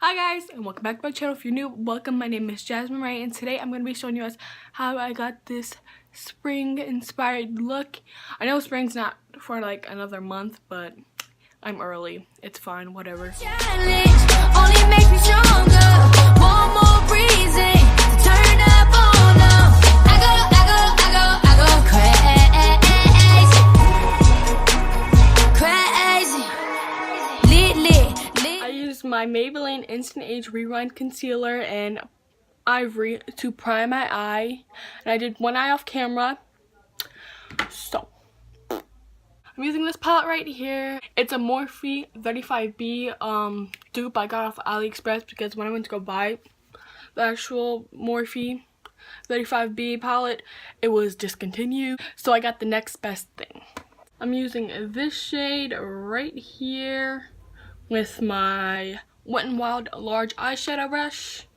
Hi guys, and welcome back to my channel. If you're new, welcome. My name is Jasmine, right? And today I'm going to be showing you guys how I got this spring inspired look. I know spring's not for like another month, but I'm early. It's fine, whatever. Only makes me stronger. One more reason to turn up on them. I go crazy. Lit. I used my Maybelline Instant Age Rewind Concealer and Ivory to prime my eye. And I did one eye off camera. So, I'm using this palette right here. It's a Morphe 35B dupe I got off AliExpress because when I went to go buy the actual Morphe 35B palette, it was discontinued. So I got the next best thing. I'm using this shade right here with my WetNWild large eyeshadow brush.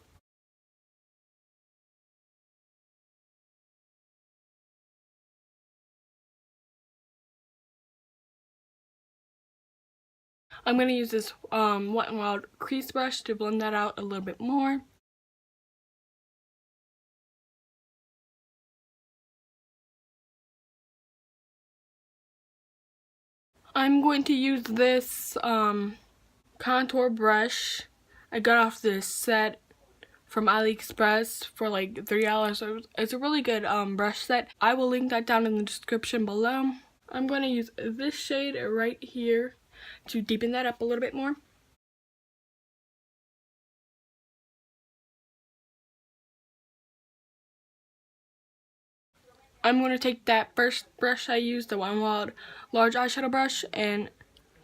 I'm going to use this WetNWild crease brush to blend that out a little bit more. I'm going to use this contour brush. I got off this set from AliExpress for like $3. So it's a really good brush set. I will link that down in the description below. I'm going to use this shade right here to deepen that up a little bit more. I'm going to take that first brush I used, the WetNWild large eyeshadow brush, and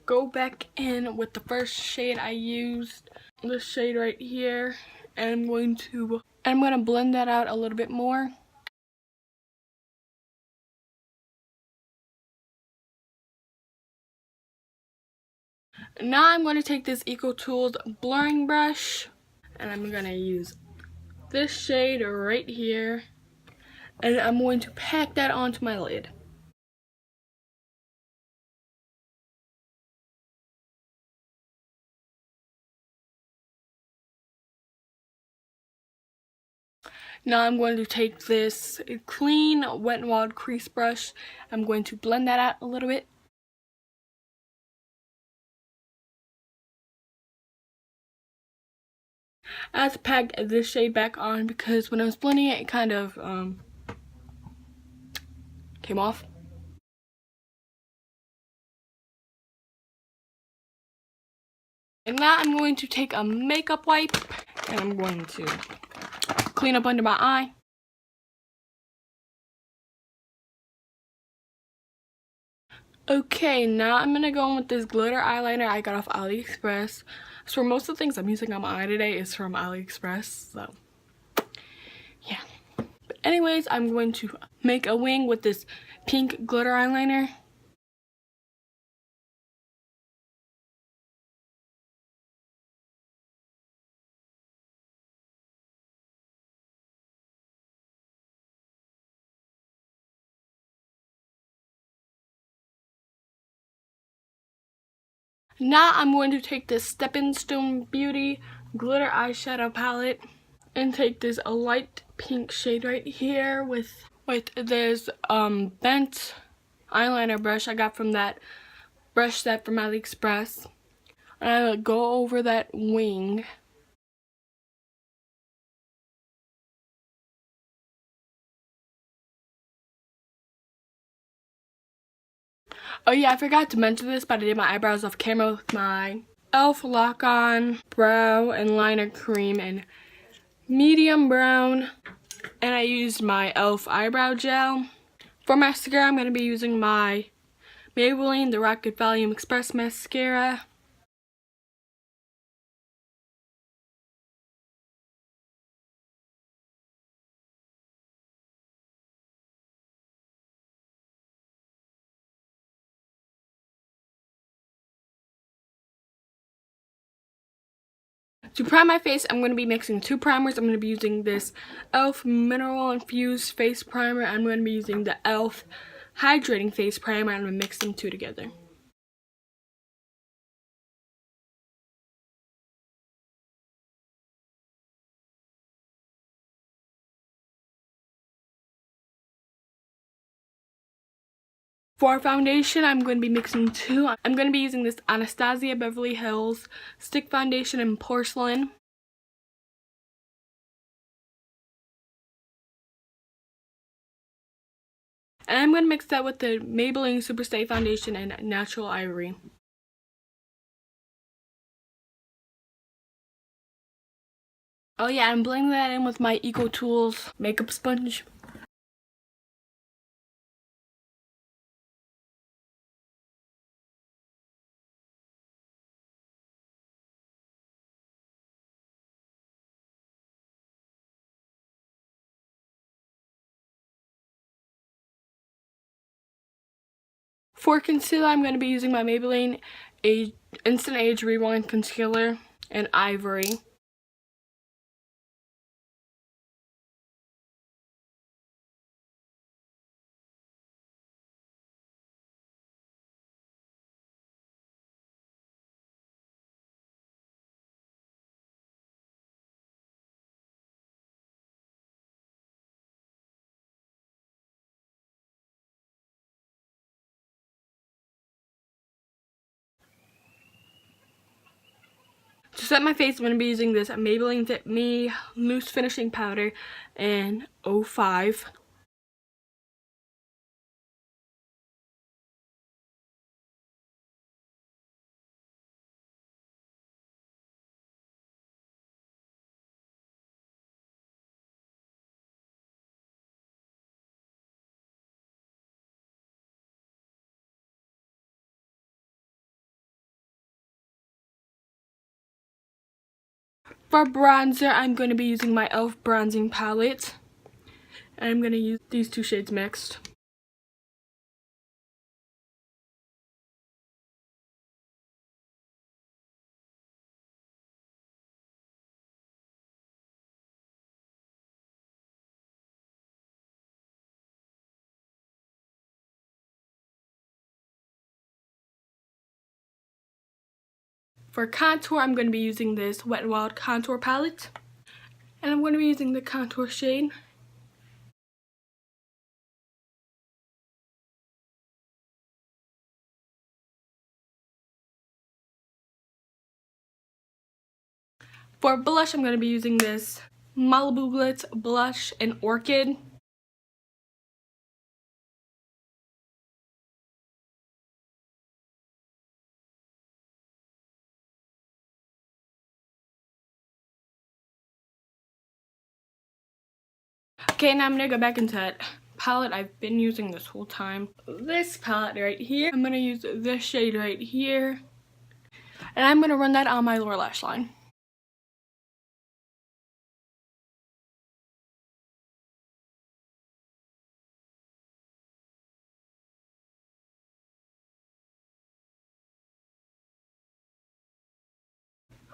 go back in with the first shade I used, this shade right here, and I'm going to blend that out a little bit more. Now I'm going to take this Eco Tools blurring brush, and I'm going to use this shade right here, and I'm going to pack that onto my lid. Now I'm going to take this clean WetNWild crease brush. I'm going to blend that out a little bit. I have to pack this shade back on because when I was blending it, it kind of came off. And now I'm going to take a makeup wipe and I'm going to clean up under my eye. Okay, now I'm going to go in with this glitter eyeliner I got off AliExpress. So for most of the things I'm using on my eye today is from AliExpress, so yeah. But anyways, I'm going to make a wing with this pink glitter eyeliner. Now I'm going to take this Steppin Stone Beauty glitter eyeshadow palette and take this light pink shade right here with this bent eyeliner brush I got from that brush set from AliExpress. And I will go over that wing. Oh yeah, I forgot to mention this, but I did my eyebrows off camera with my e.l.f. Lock On Brow and Liner Cream in medium brown. And I used my e.l.f. Eyebrow Gel. For mascara, I'm going to be using my Maybelline The Rocket Volume Express Mascara. To prime my face, I'm going to be mixing two primers. I'm going to be using this e.l.f. Mineral Infused Face Primer. I'm going to be using the e.l.f. Hydrating Face Primer. I'm going to mix them two together. For foundation, I'm going to be mixing two. I'm going to be using this Anastasia Beverly Hills Stick Foundation in Porcelain. And I'm going to mix that with the Maybelline SuperStay Foundation and Natural Ivory. Oh yeah, I'm blending that in with my Eco Tools makeup sponge. For concealer, I'm going to be using my Maybelline Instant Age Rewind Concealer in Ivory. To set my face, I'm going to be using this Maybelline Fit Me Loose Finishing Powder in 05. For bronzer, I'm going to be using my e.l.f. bronzing palette. And I'm going to use these two shades mixed. For contour, I'm going to be using this WetNWild contour palette. And I'm going to be using the contour shade. For blush, I'm going to be using this Malibu Glitz blush in Orchid. Okay, now I'm going to go back into that palette I've been using this whole time. This palette right here. I'm going to use this shade right here. And I'm going to run that on my lower lash line.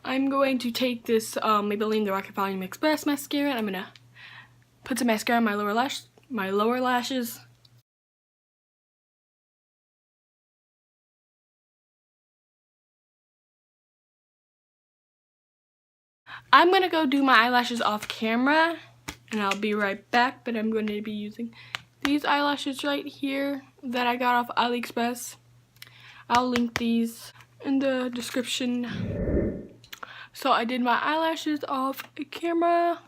I'm going to take this Maybelline The Rocket Volume Express mascara and I'm going to put some mascara on my lower lashes. I'm going to go do my eyelashes off camera and I'll be right back, but I'm going to be using these eyelashes right here that I got off AliExpress. I'll link these in the description. So I did my eyelashes off camera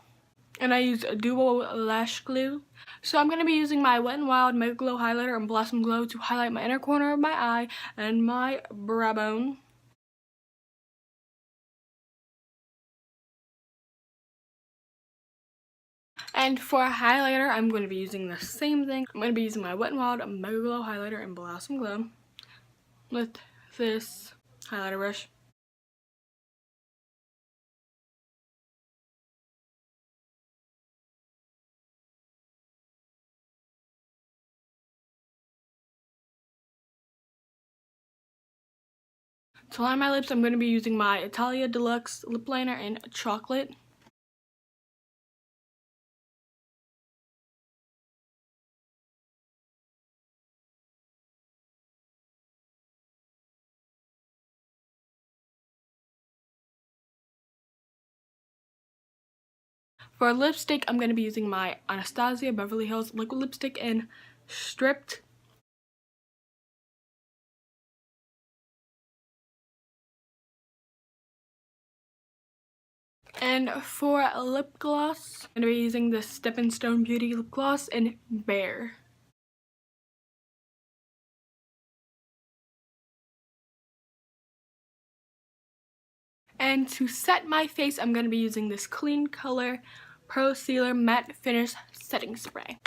and I used a duo lash glue. So I'm going to be using my WetNWild Megaglo highlighter and Blossom Glow to highlight my inner corner of my eye and my brow bone. And for a highlighter, I'm going to be using the same thing. I'm going to be using my WetNWild Megaglo highlighter and Blossom Glow with this highlighter brush. To line my lips, I'm going to be using my Italia Deluxe lip liner in chocolate. For lipstick, I'm going to be using my Anastasia Beverly Hills liquid lipstick in Stripped. And for lip gloss, I'm going to be using the Steppin Stone Beauty Lip Gloss in Bare. And to set my face, I'm going to be using this Kleancolor Pro Sealer Matte Finish Setting Spray.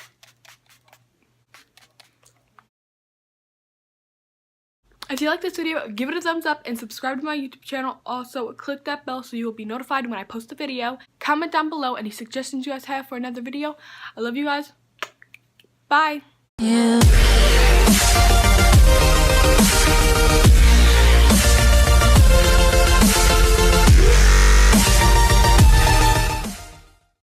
If you like this video, give it a thumbs up and subscribe to my YouTube channel. Also, click that bell so you will be notified when I post a video. Comment down below any suggestions you guys have for another video. I love you guys. Bye. Yeah.